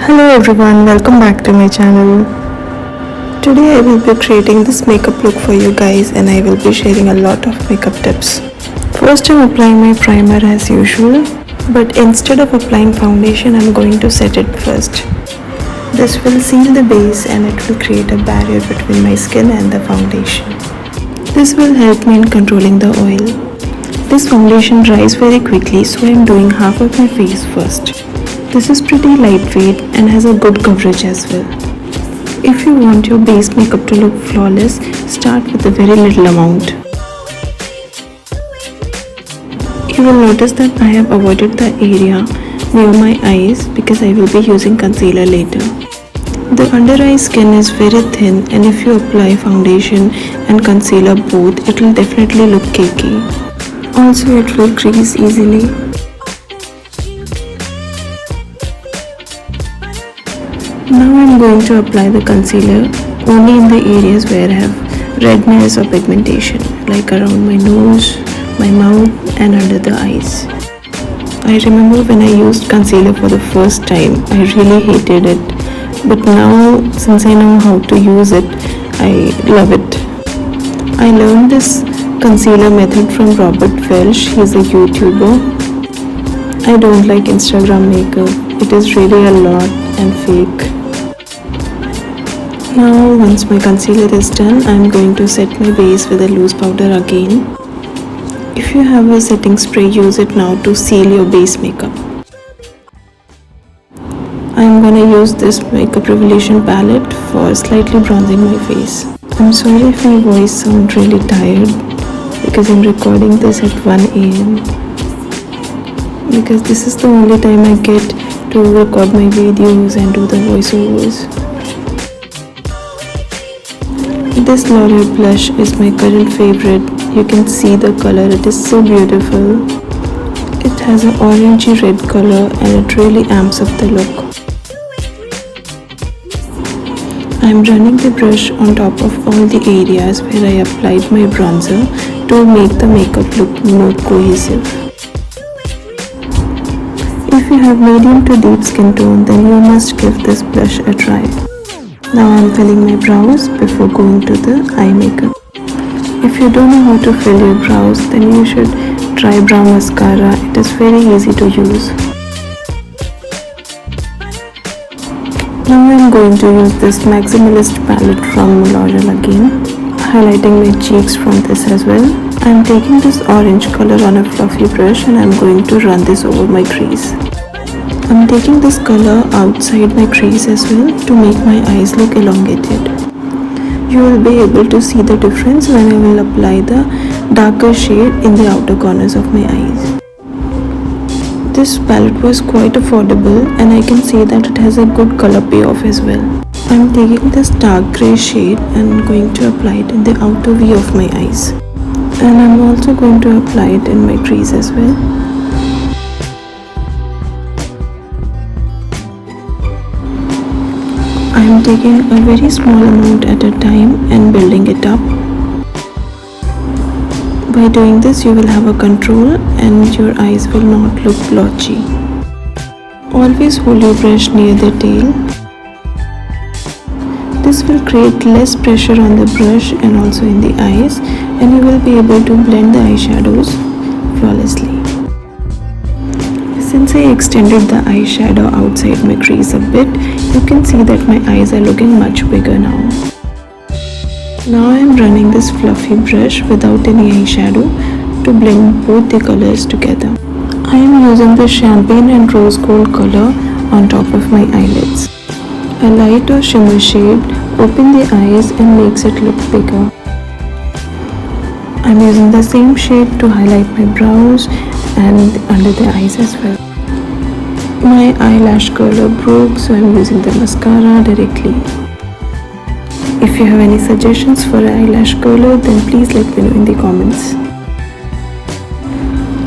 Hello everyone, welcome back to my channel. Today I will be creating this makeup look for you guys and I will be sharing a lot of makeup tips. First I'm applying my primer as usual, but instead of applying foundation I'm going to set it first. This will seal the base and it will create a barrier between my skin and the foundation. This will help me in controlling the oil. This foundation dries very quickly, so I am doing half of my face first. This is pretty lightweight and has a good coverage as well. If you want your base makeup to look flawless, start with a very little amount. You will notice that I have avoided the area near my eyes because I will be using concealer later. The under eye skin is very thin and if you apply foundation and concealer both, it will definitely look cakey. Also, it will crease easily. Now I am going to apply the concealer only in the areas where I have redness or pigmentation, like around my nose, my mouth and under the eyes. I remember when I used concealer for the first time, I really hated it. But now, since I know how to use it, I love it. I learned this concealer method from Robert Welsh. He's a YouTuber. I don't like Instagram makeup. It is really a lot and fake. Now once my concealer is done, I am going to set my base with a loose powder again. If you have a setting spray, use it now to seal your base makeup. I am gonna use this Makeup Revolution palette for slightly bronzing my face. I'm sorry if my voice sounds really tired because I'm recording this at 1 AM. Because this is the only time I get to record my videos and do the voiceovers. This L'Oreal blush is my current favorite. You can see the color, it is so beautiful. It has an orangey red color and it really amps up the look. I am running the brush on top of all the areas where I applied my bronzer to make the makeup look more cohesive. If you have medium to deep skin tone, then you must give this blush a try. Now I am filling my brows before going to the eye makeup. If you don't know how to fill your brows, then you should try brow mascara. It is very easy to use. Now I am going to use this Maximalist palette from L'Oreal again, highlighting my cheeks from this as well. I am taking this orange color on a fluffy brush and I am going to run this over my crease. I am taking this color outside my crease as well to make my eyes look elongated. You will be able to see the difference when I will apply the darker shade in the outer corners of my eyes. This palette was quite affordable and I can see that it has a good color payoff as well. I am taking this dark grey shade and going to apply it in the outer V of my eyes. And I am also going to apply it in my crease as well. I am taking a very small amount at a time and building it up. By doing this, you will have a control and your eyes will not look blotchy. Always hold your brush near the tail. This will create less pressure on the brush and also in the eyes, and you will be able to blend the eyeshadows flawlessly. Since I extended the eyeshadow outside my crease a bit, you can see that my eyes are looking much bigger now. Now I am running this fluffy brush without any eyeshadow to blend both the colors together. I am using the champagne and rose gold color on top of my eyelids. A light or shimmer shade opens the eyes and makes it look bigger. I am using the same shade to highlight my brows and under the eyes as well. My eyelash curler broke, so I am using the mascara directly. If you have any suggestions for eyelash curler, then please let me know in the comments.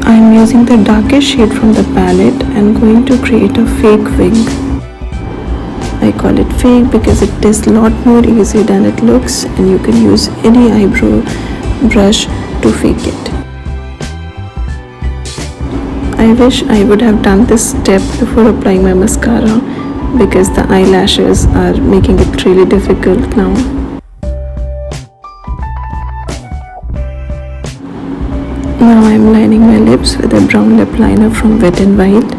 I am using the darkest shade from the palette and going to create a fake wing. I call it fake because it is a lot more easy than it looks and you can use any eyebrow brush to fake it. I wish I would have done this step before applying my mascara, because the eyelashes are making it really difficult now. Now I'm lining my lips with a brown lip liner from Wet n Wild.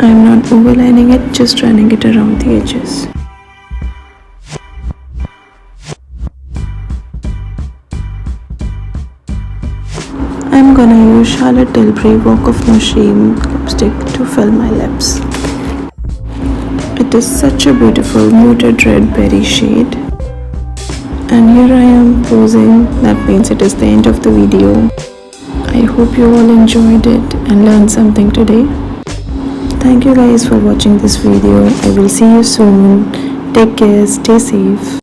I'm not overlining it, just running it around the edges. I'm gonna use Charlotte Tilbury Walk of No Shame lipstick to fill my lips. It is such a beautiful muted red berry shade. And here I am posing. That means it is the end of the video. I hope you all enjoyed it and learned something today. Thank you guys for watching this video. I will see you soon. Take care, stay safe.